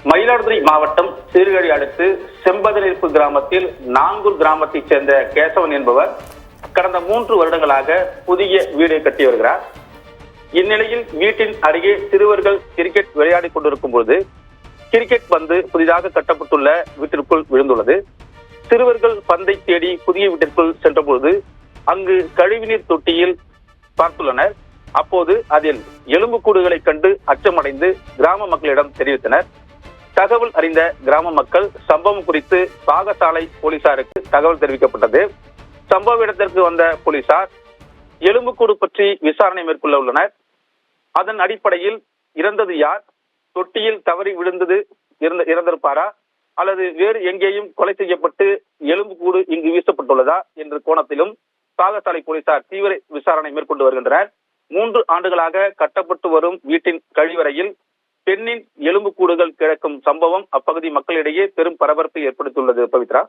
மயிலாடுதுறை மாவட்டம் சீர்காழி அடுத்து செம்பதநீர்ப்பு கிராமத்தில் நாங்கூர் கிராமத்தைச் சேர்ந்த கேசவன் என்பவர் கடந்த 3 வருடங்களாக புதிய வீடு கட்டி வருகிறார். இந்நிலையில் வீட்டின் அருகே சிறுவர்கள் கிரிக்கெட் விளையாடிக் கொண்டிருக்கும் போது கிரிக்கெட் பந்து புதிதாக கட்டப்பட்டுள்ள வீட்டிற்குள் விழுந்துள்ளது. சிறுவர்கள் பந்தை தேடி புதிய வீட்டிற்குள் சென்றபோது அங்கு கழிவுநீர் தொட்டியில் பார்த்துள்ளனர். அப்போது அதில் எலும்புக்கூடுகளை கண்டு அச்சமடைந்து கிராம மக்களிடம் தெரிவித்தனர். தகவல் அறிந்த கிராம மக்கள் சம்பவம் குறித்து பாகசாலை போலீசாருக்கு தகவல் தெரிவிக்கப்பட்டது. சம்பவ இடத்திற்கு வந்த போலீசார் எலும்புக்கூடு பற்றி விசாரணை மேற்கொள்ள உள்ளனர். அதன் அடிப்படையில் இறந்தது யார், தொட்டியில் தவறி விழுந்தது இறந்திருப்பாரா அல்லது வேறு எங்கேயும் கொலை செய்யப்பட்டு எலும்புக்கூடு இங்கு வீசப்பட்டுள்ளதா என்ற கோணத்திலும் பாகசாலை போலீசார் தீவிர விசாரணை மேற்கொண்டு வருகின்றனர். 3 ஆண்டுகளாக கட்டப்பட்டு வரும் வீட்டின் கழிவறையில் பெண்ணின் எலும்புக்கூடுகள் கிடக்கும் சம்பவம் அப்பகுதி மக்களிடையே பெரும் பரபரப்பை ஏற்படுத்தியுள்ளது. பவித்ரா.